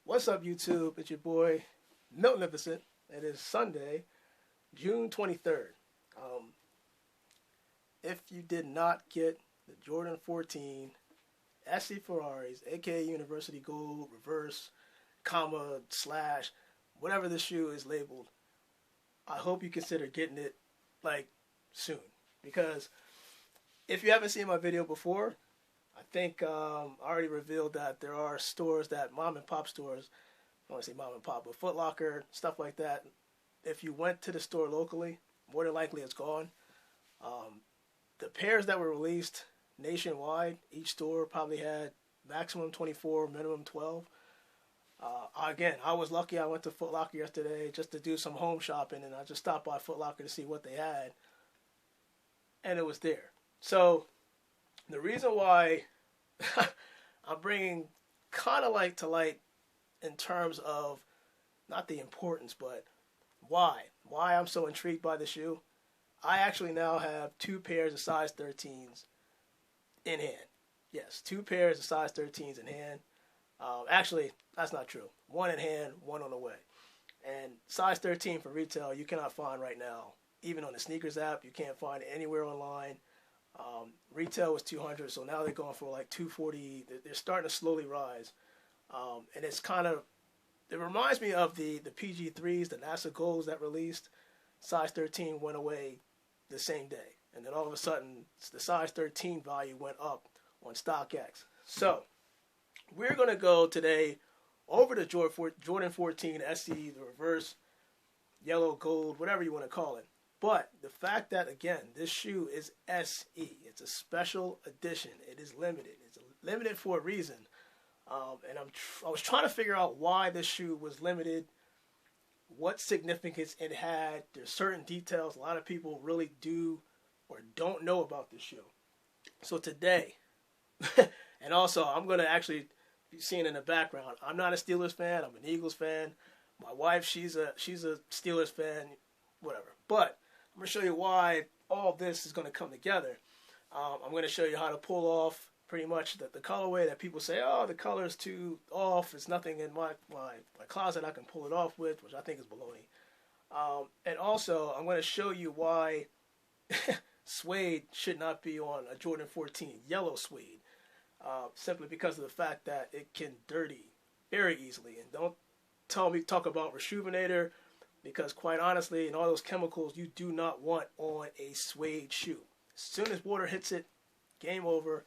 What's up, YouTube? It's your boy, Miltnificent. It is Sunday, June 23rd. If you did not get the Jordan 14 SC Ferraris, aka University Gold, reverse, comma, slash, whatever the shoe is labeled, I hope you consider getting it, like, soon. Because if you haven't seen my video before, I think I already revealed that there are stores that, mom and pop stores, I don't want to say mom and pop, but Foot Locker, stuff like that. If you went to the store locally, more than likely it's gone. The pairs that were released nationwide, each store probably had maximum 24, minimum 12. Again, I was lucky. I went to Foot Locker yesterday just to do some home shopping, and I just stopped by Foot Locker to see what they had, and it was there. So the reason why I'm bringing kind of light to light in terms of not the importance, but why I'm so intrigued by the shoe. I actually now have two pairs of size 13s in hand. Yes, two pairs of size 13s in hand. Actually, that's not true. One in hand, one on the way. And size 13 for retail, you cannot find right now. Even on the sneakers app, you can't find it anywhere online. Retail was 200, so now they're going for like 240. They're starting to slowly rise. And it's kind of, it reminds me of the PG3s, the NASA Golds that released. Size 13 went away the same day. And then all of a sudden, the size 13 value went up on StockX. So, we're going to go today over the Jordan 14 SE, the reverse, yellow, gold, whatever you want to call it. But the fact that, again, this shoe is SE. It's a special edition. It is limited. It's limited for a reason. And I was trying to figure out why this shoe was limited, what significance it had. There's certain details a lot of people really do or don't know about this shoe. So today, and also I'm going to actually be seeing in the background, I'm not a Steelers fan. I'm an Eagles fan. My wife, she's a Steelers fan, whatever. But I'm going to show you why all this is going to come together. I'm going to show you how to pull off pretty much the colorway that people say, oh, the color is too off. It's nothing in my closet I can pull it off with, which I think is baloney. And also, I'm going to show you why suede should not be on a Jordan 14, yellow suede, simply because of the fact that it can dirty very easily. And don't talk about Rejuvenator, because quite honestly, in all those chemicals, you do not want on a suede shoe. As soon as water hits it, game over.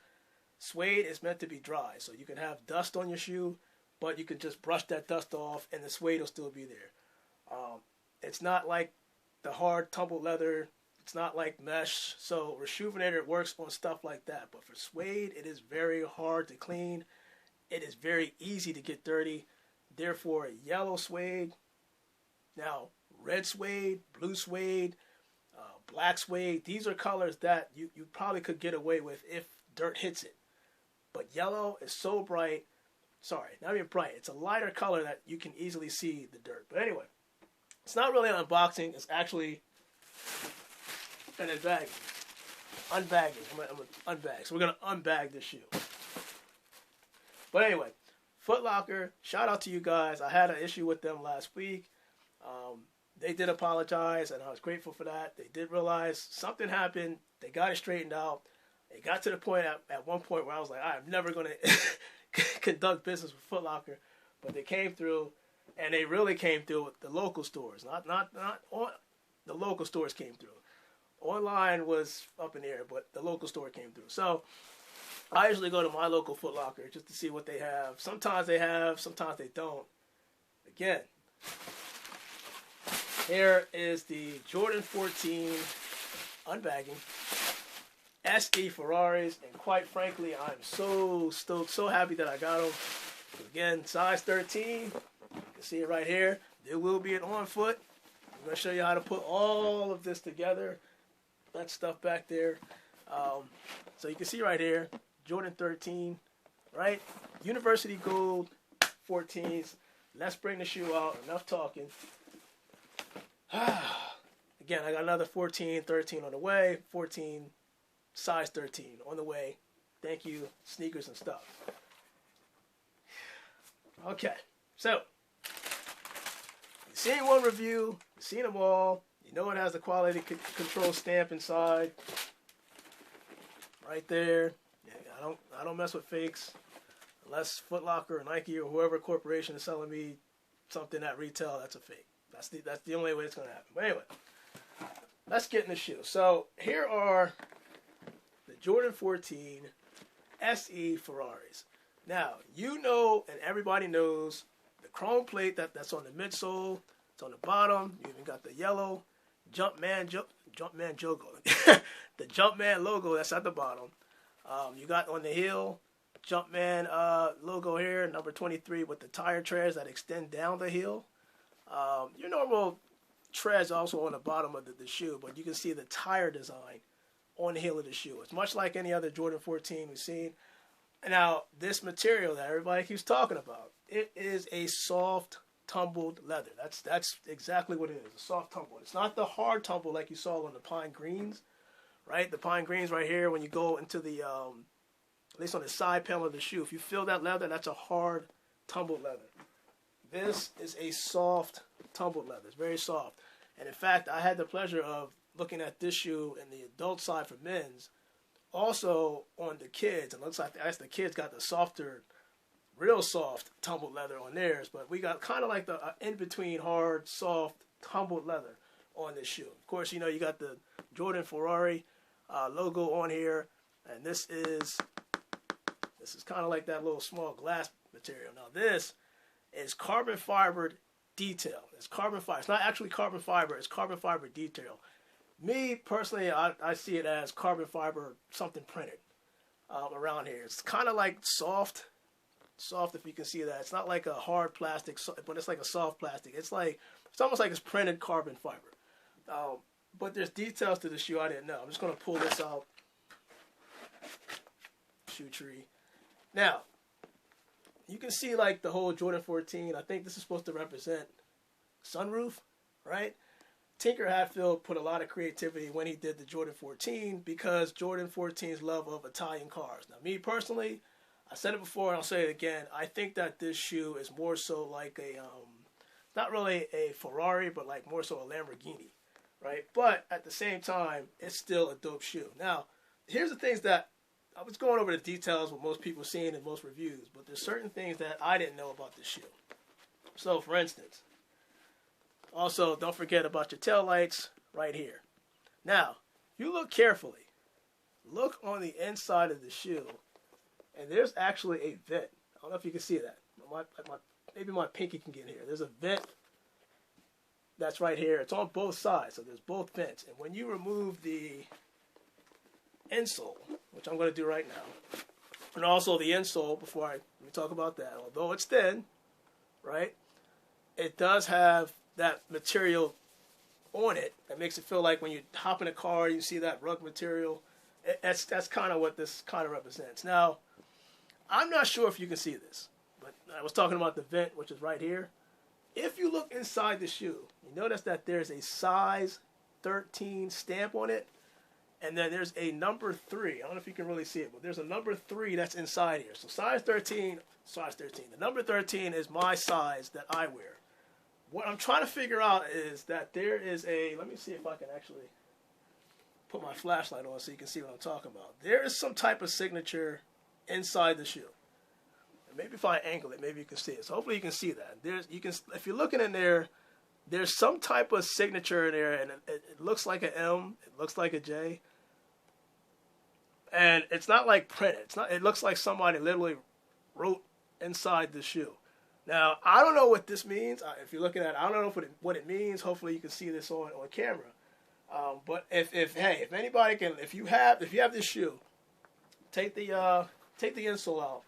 Suede is meant to be dry, so you can have dust on your shoe, but you can just brush that dust off and the suede will still be there. It's not like the hard tumbled leather. It's not like mesh. So Rejuvenator works on stuff like that. But for suede, it is very hard to clean. It is very easy to get dirty. Therefore, yellow suede, now red suede, blue suede, black suede, these are colors that you probably could get away with if dirt hits it. But yellow is so bright. Sorry, not even bright. It's a lighter color that you can easily see the dirt. But anyway, it's not really an unboxing. It's actually an unbagging. I'm going to unbag. So we're going to unbag this shoe. But anyway, Foot Locker, shout out to you guys. I had an issue with them last week. They did apologize, and I was grateful for that. They did realize something happened. They got it straightened out. It got to the point at one point where I was like, I'm never going to conduct business with Foot Locker. But they came through, and they really came through with the local stores. Not on, the local stores came through. Online was up in the air, but the local store came through. So I usually go to my local Foot Locker just to see what they have. Sometimes they have, sometimes they don't. Again, here is the Jordan 14 unbagging. SE Ferraris, and quite frankly, I'm so stoked, so happy that I got them. Again, size 13, you can see it right here. There will be an on foot. I'm going to show you how to put all of this together. That stuff back there. So you can see right here, Jordan 13, right? University Gold 14s. Let's bring the shoe out. Enough talking. Again, I got another 14, 13 on the way. 14, size 13 on the way. Thank you, sneakers and stuff. Okay, So, you've seen one review, you've seen them all, you know it has the quality control stamp inside, right there. Yeah, I don't mess with fakes, unless Foot Locker or Nike or whoever corporation is selling me something at retail, that's a fake. That's the only way it's going to happen. But anyway, let's get in the shoe. So here are the Jordan 14 SE Ferraris. Now, you know, and everybody knows, the chrome plate that's on the midsole, it's on the bottom. You even got the yellow Jumpman logo. The Jumpman logo that's at the bottom. You got on the heel, Jumpman logo here, number 23 with the tire treads that extend down the heel. Your normal treads also on the bottom of the shoe, but you can see the tire design on the heel of the shoe. It's much like any other Jordan 14 we've seen. Now, this material that everybody keeps talking about, it is a soft, tumbled leather. That's exactly what it is, a soft tumble. It's not the hard tumble like you saw on the pine greens, right? The pine greens right here, when you go into the, at least on the side panel of the shoe, if you feel that leather, that's a hard, tumbled leather. This is a soft, tumbled leather. It's very soft. And in fact, I had the pleasure of looking at this shoe in the adult side for men's. Also on the kids, it looks like the kids got the softer, real soft tumbled leather on theirs, but we got kind of like the in-between hard, soft, tumbled leather on this shoe. Of course, you know, you got the Jordan Ferrari logo on here, and this is kind of like that little small glass material. Now this is carbon fibered detail. It's carbon fiber. It's not actually carbon fiber. It's carbon fiber detail. Me, personally, I see it as carbon fiber, something printed around here. It's kind of like soft, if you can see that. It's not like a hard plastic, but it's like a soft plastic. It's almost like it's printed carbon fiber. But there's details to the shoe I didn't know. I'm just going to pull this out. Shoe tree. Now, you can see like the whole Jordan 14. I think this is supposed to represent sunroof, right? Tinker Hatfield put a lot of creativity when he did the Jordan 14 because Jordan 14's love of Italian cars. Now, me personally, I said it before and I'll say it again. I think that this shoe is more so like a, not really a Ferrari, but like more so a Lamborghini, right? But at the same time, it's still a dope shoe. Now, here's the things that I was going over the details what most people seen in most reviews, but there's certain things that I didn't know about this shoe. So, for instance, also, don't forget about your tail lights right here. Now, if you look carefully, look on the inside of the shoe, and there's actually a vent. I don't know if you can see that. Maybe my pinky can get in here. There's a vent that's right here. It's on both sides, so there's both vents. And when you remove the insole, which I'm going to do right now, and also the insole, let me talk about that. Although it's thin, right, it does have that material on it that makes it feel like when you hop in a car, you see that rug material. That's kind of what this kind of represents. Now, I'm not sure if you can see this, but I was talking about the vent, which is right here. If you look inside the shoe, you notice that there's a size 13 stamp on it, and then there's a number 3. I don't know if you can really see it, but there's a number 3 that's inside here. So size 13. The number 13 is my size that I wear. What I'm trying to figure out is that there is let me see if I can actually put my flashlight on so you can see what I'm talking about. There is some type of signature inside the shoe. And maybe if I angle it, maybe you can see it. So hopefully you can see that. If you're looking in there, there's some type of signature in there, and it looks like an M, it looks like a J. And it's not like printed. It looks like somebody literally wrote inside the shoe. Now, I don't know what this means. If you're looking at it, I don't know what it means. Hopefully you can see this on camera. But if anybody can, if you have this shoe, take the insole out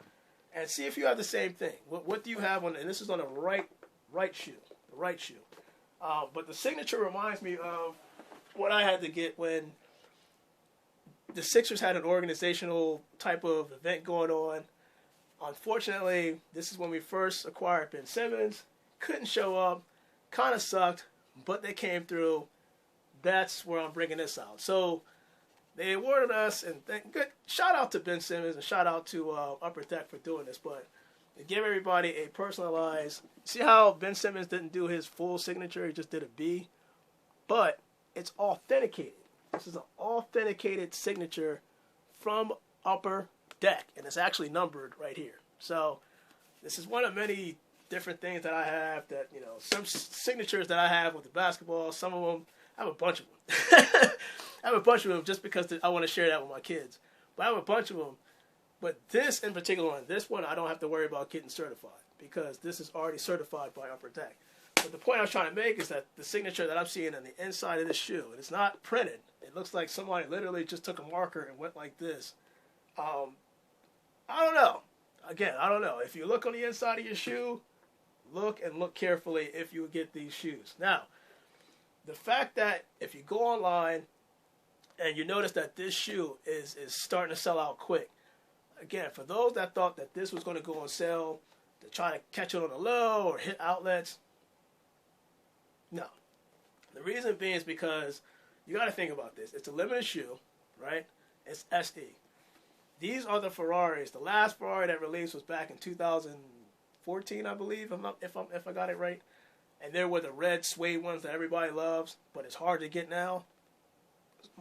and see if you have the same thing. What do you have on? And this is on the right shoe, the right shoe. But the signature reminds me of what I had to get when the Sixers had an organizational type of event going on. Unfortunately, this is when we first acquired Ben Simmons. Couldn't show up. Kind of sucked, but they came through. That's where I'm bringing this out. So they awarded us, and good shout out to Ben Simmons and shout out to Upper Deck for doing this. But to give everybody a personalized. See how Ben Simmons didn't do his full signature; he just did a B, but it's authenticated. This is an authenticated signature from Upper Deck, and it's actually numbered right here. So this is one of many different things that I have that, some signatures that I have with the basketball. Some of them, I have a bunch of them. I have a bunch of them just because I want to share that with my kids. But I have a bunch of them. But this in particular, this one, I don't have to worry about getting certified because this is already certified by Upper Deck. But the point I was trying to make is that the signature that I'm seeing on the inside of this shoe, and it's not printed. It looks like somebody literally just took a marker and went like this. I don't know. Again, I don't know. If you look on the inside of your shoe, look carefully if you get these shoes. Now, the fact that if you go online and you notice that this shoe is starting to sell out quick, again, for those that thought that this was going to go on sale to try to catch it on the low or hit outlets, no. The reason being is because you got to think about this. It's a limited shoe, right? It's SE. These are the Ferraris. The last Ferrari that released was back in 2014, I believe, if I got it right. And there were the red suede ones that everybody loves, but it's hard to get now.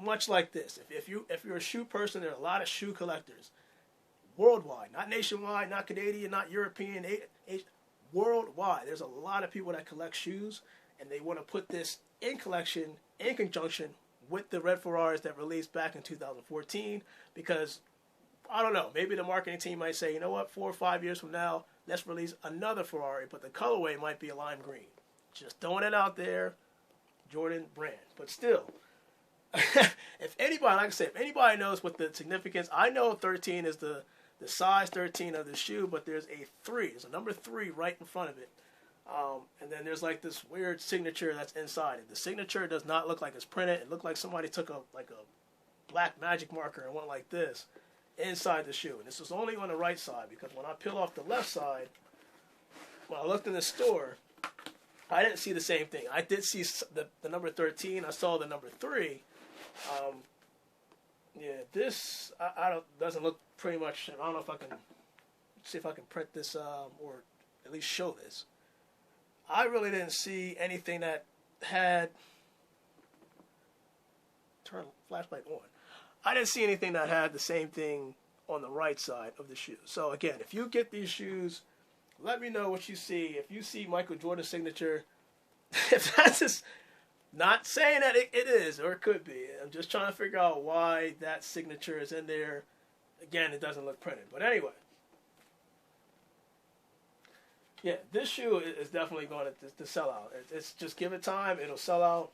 Much like this. If you're a shoe person, there are a lot of shoe collectors worldwide, not nationwide, not Canadian, not European, worldwide. There's a lot of people that collect shoes, and they want to put this in collection in conjunction with the red Ferraris that released back in 2014 because, I don't know, maybe the marketing team might say, you know what, 4 or 5 years from now, let's release another Ferrari, but the colorway might be a lime green. Just throwing it out there, Jordan brand. But still, if anybody, like I said, if anybody knows what the significance, I know 13 is the size 13 of the shoe, but there's a 3. There's a number 3 right in front of it. And then there's like this weird signature that's inside it. The signature does not look like it's printed. It looked like somebody took a black magic marker and went like this inside the shoe. And this was only on the right side because when I peel off the left side, when I looked in the store, I didn't see the same thing. I did see the number 13. I saw the number 3. Yeah, this doesn't look pretty much. I don't know if I can see if I can print this or at least show this. I really didn't see anything that had. Turn the flashlight on. I didn't see anything that had the same thing on the right side of the shoe. So again, if you get these shoes, let me know what you see. If you see Michael Jordan's signature, if that's just not saying that it is or it could be. I'm just trying to figure out why that signature is in there. Again, it doesn't look printed. But anyway. Yeah, this shoe is definitely going to sell out. It's just give it time. It'll sell out.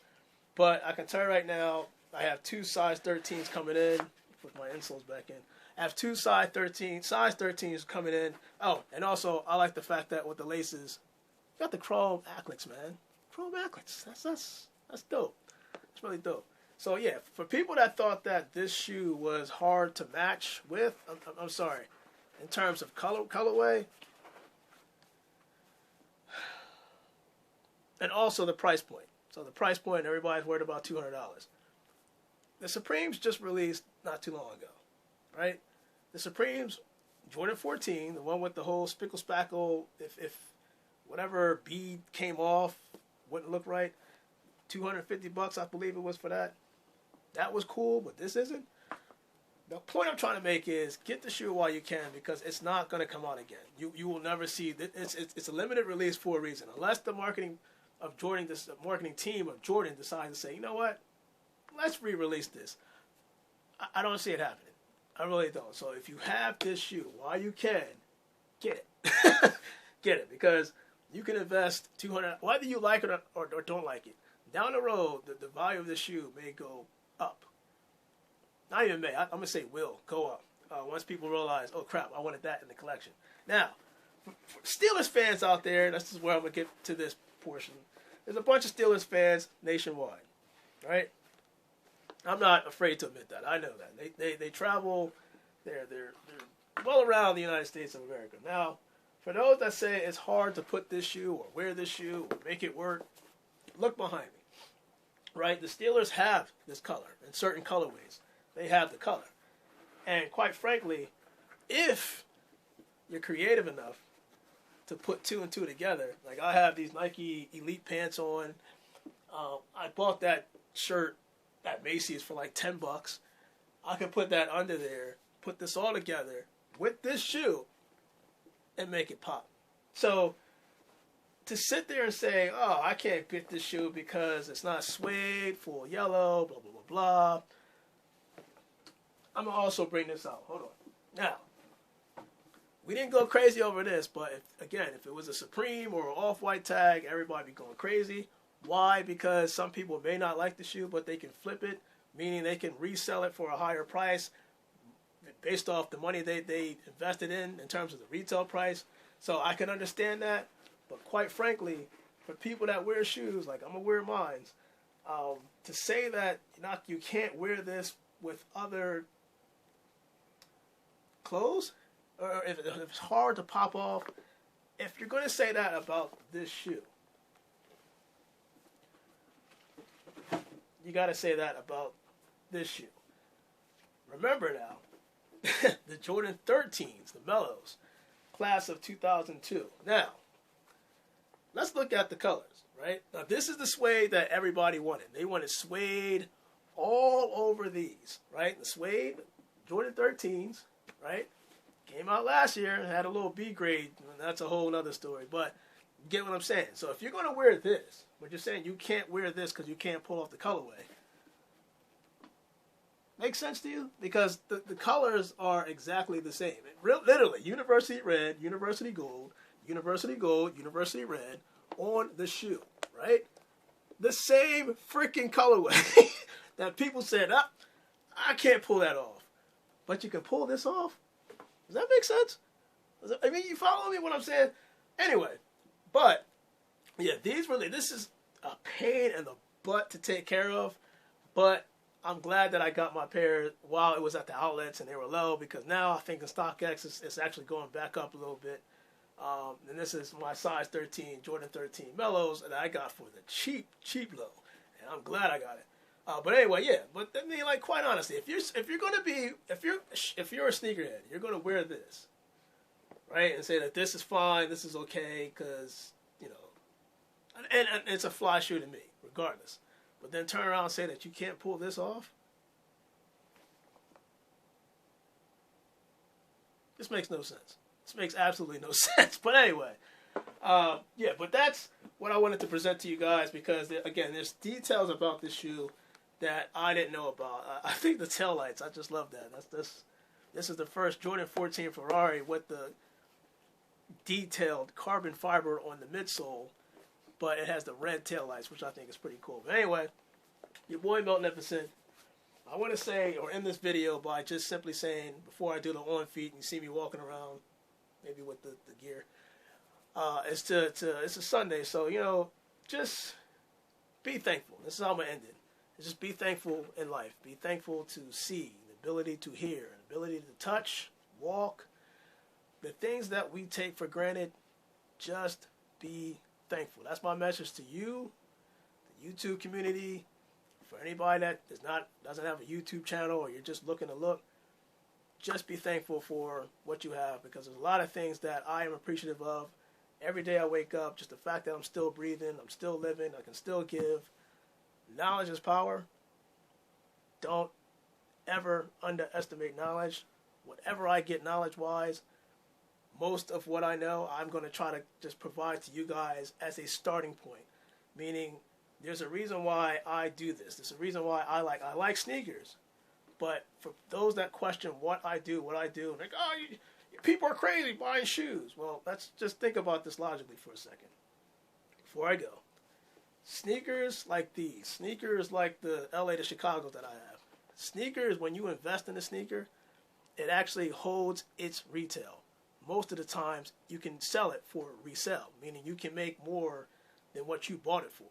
But I can tell you right now, I have 2 size 13s coming in. Put my insoles back in. I have 2 size 13s coming in. Oh, and also, I like the fact that with the laces, you got the chrome aclets, man. Chrome aclets. That's dope. It's really dope. So, yeah, for people that thought that this shoe was hard to match with, I'm sorry, in terms of colorway, and also the price point. So the price point, everybody's worried about $200. The Supremes just released not too long ago, right? The Supremes, Jordan 14, the one with the whole spickle spackle, if whatever bead came off, wouldn't look right, $250, I believe it was for that. That was cool, but this isn't. The point I'm trying to make is get the shoe while you can because it's not going to come out again. You will never see it's a limited release for a reason. Unless the marketing of Jordan, this marketing team of Jordan decides to say, you know what, let's re-release this. I don't see it happening. I really don't. So if you have this shoe while you can, get it. Get it because you can invest $200, whether you like it or don't like it. Down the road, the value of the shoe may go up. Not even may. I'm going to say will go up. Once people realize, oh crap, I wanted that in the collection. Now, for Steelers fans out there, this is where I'm going to get to this portion. There's a bunch of Steelers fans nationwide, right? I'm not afraid to admit that. I know that. They travel, they're well around the United States of America. Now, for those that say it's hard to put this shoe or wear this shoe or make it work, look behind me, right? The Steelers have this color in certain colorways. They have the color. And quite frankly, if you're creative enough to put two and two together. Like I have these Nike Elite pants on. I bought that shirt at Macy's for like $10. I could put that under there, put this all together with this shoe, and make it pop. So to sit there and say, oh, I can't pick this shoe because it's not suede, full yellow, blah, blah, blah, blah. I'm going to also bring this out. Hold on. Now, we didn't go crazy over this, but if it was a Supreme or an Off-White tag, everybody would be going crazy. Why? Because some people may not like the shoe, but they can flip it, meaning they can resell it for a higher price based off the money they invested in terms of the retail price. So I can understand that. But quite frankly, for people that wear shoes, like I'm going to wear mine, to say that you can't wear this with other clothes, or if it's hard to pop off, if you're going to say that about this shoe, you got to say that about this shoe. Remember now, the Jordan 13s, the Mellows, class of 2002. Now, let's look at the colors, right? Now, this is the suede that everybody wanted. They wanted suede all over these, right? The suede, Jordan 13s, right? Came out last year and had a little B grade. That's a whole other story, but you get what I'm saying. So if you're going to wear this, but you're saying you can't wear this because you can't pull off the colorway, makes sense to you? Because the colors are exactly the same. Literally, university red, university gold, university gold, university red on the shoe, right? The same freaking colorway that people said, I can't pull that off. But you can pull this off? Does that make sense? I mean, you follow me what I'm saying? Anyway, but, yeah, this is a pain in the butt to take care of, but I'm glad that I got my pair while it was at the outlets and they were low, because now I think in StockX it's actually going back up a little bit. And this is my size 13, Jordan 13 Mellows that I got for the cheap low. And I'm glad I got it. But anyway, yeah. But I mean, like, quite honestly, if you're a sneakerhead, you're gonna wear this, right? And say that this is fine, this is okay, because and it's a fly shoe to me, regardless. But then turn around and say that you can't pull this off. This makes no sense. This makes absolutely no sense. But anyway, yeah, but that's what I wanted to present to you guys, because, again, there's details about this shoe that I didn't know about. I think the taillights, I just love that. This is the first Jordan 14 Ferrari with the detailed carbon fiber on the midsole, but it has the red taillights, which I think is pretty cool. But anyway, your boy Magnificent, I want to say, or end this video by just simply saying, before I do the on feet and you see me walking around, maybe with the gear, it's a Sunday, so, just be thankful. This is how I'm going to end it. Just be thankful in life. Be thankful to see, the ability to hear, the ability to touch, walk. The things that we take for granted, just be thankful. That's my message to you, the YouTube community. For anybody that doesn't have a YouTube channel, or you're just looking to look, just be thankful for what you have, because there's a lot of things that I am appreciative of. Every day I wake up, just the fact that I'm still breathing, I'm still living, I can still give. Knowledge is power. Don't ever underestimate knowledge. Whatever I get knowledge-wise, most of what I know, I'm going to try to just provide to you guys as a starting point. Meaning, there's a reason why I do this. There's a reason why I like sneakers. But for those that question what I do, like, people are crazy buying shoes. Well, let's just think about this logically for a second before I go. Sneakers like these, sneakers like the LA to Chicago that I have, sneakers, when you invest in a sneaker, it actually holds its retail. Most of the times, you can sell it for resale, meaning you can make more than what you bought it for.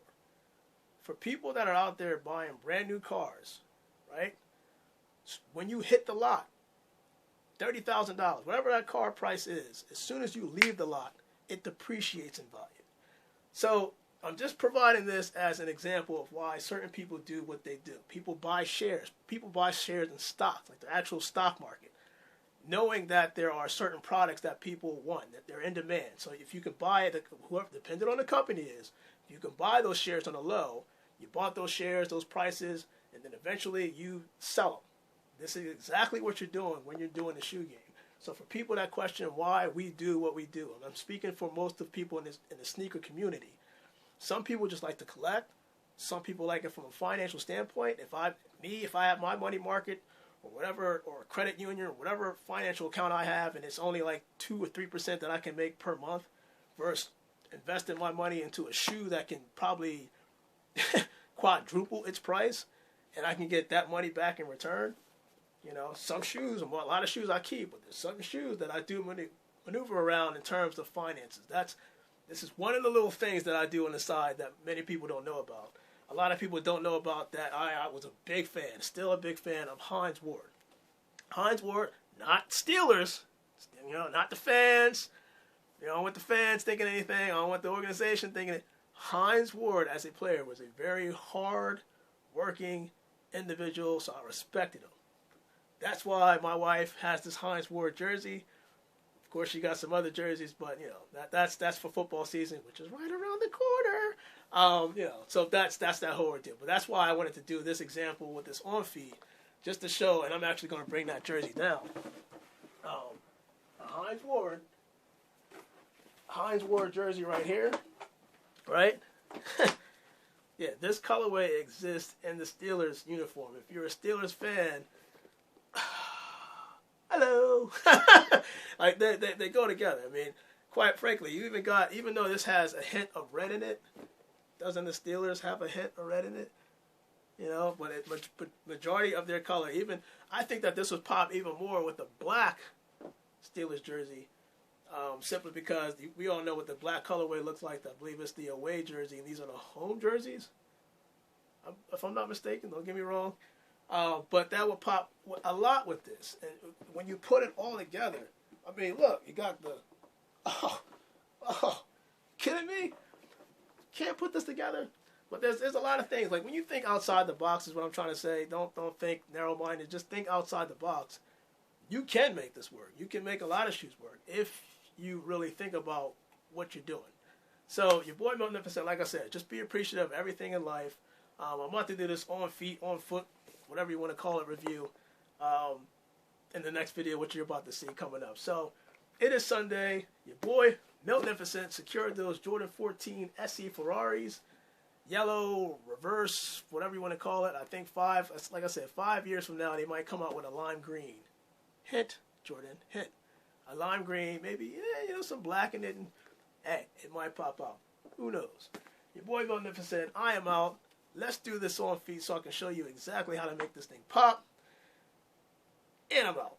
For people that are out there buying brand new cars, right? When you hit the lot, $30,000, whatever that car price is, as soon as you leave the lot, it depreciates in value. So I'm just providing this as an example of why certain people do what they do. People buy shares. People buy shares in stocks, like the actual stock market. knowing that there are certain products that people want, that they're in demand. So if you can buy it, whoever, depending on the company is, you can buy those shares on the low. You bought those shares, those prices, and then eventually you sell them. This is exactly what you're doing when you're doing the shoe game. So for people that question why we do what we do, and I'm speaking for most of people in the sneaker community. Some people just like to collect. Some people like it from a financial standpoint. If I have my money market or whatever, or a credit union or whatever financial account I have, and it's only like 2 or 3% that I can make per month, versus investing my money into a shoe that can probably quadruple its price, and I can get that money back in return. You know, some shoes, a lot of shoes I keep, but there's some shoes that I do maneuver around in terms of finances. This is one of the little things that I do on the side that many people don't know about. A lot of people don't know about that. I was a big fan, still a big fan of Hines Ward. Hines Ward, not Steelers, you know, not the fans. You know, I don't want the fans thinking anything. I don't want the organization thinking it. Hines Ward, as a player, was a very hard-working individual, so I respected him. That's why my wife has this Hines Ward jersey. Of course, she got some other jerseys, but you know that's for football season, which is right around the corner. You know, so that's that whole ordeal. But that's why I wanted to do this example with this on feed, just to show. And I'm actually going to bring that jersey down. A Hines Ward jersey right here, right? Yeah, this colorway exists in the Steelers uniform. If you're a Steelers fan, hello. Like they go together. I mean, quite frankly, even though this has a hint of red in it, doesn't the Steelers have a hint of red in it? You know, but majority of their color, I think that this would pop even more with the black Steelers jersey, simply because we all know what the black colorway looks like. I believe it's the away jersey, and these are the home jerseys. If I'm not mistaken, don't get me wrong. But that would pop a lot with this. And when you put it all together, I mean, look, you got the, kidding me? Can't put this together? But there's a lot of things. Like when you think outside the box is what I'm trying to say. Don't think narrow-minded. Just think outside the box. You can make this work. You can make a lot of shoes work if you really think about what you're doing. So your boy Magnificent, like I said, just be appreciative of everything in life. I'm about to do this on feet, on foot, whatever you want to call it, review in the next video, which you're about to see coming up. So it is Sunday. Your boy Magnificent secured those Jordan 14 SE Ferraris, yellow, reverse, whatever you want to call it. I think like I said, 5 years from now, they might come out with a lime green. Hint, Jordan, hint. A lime green, maybe, some black in it, and hey, it might pop out. Who knows? Your boy Magnificent, I am out. Let's do this on feet so I can show you exactly how to make this thing pop. And I'm out.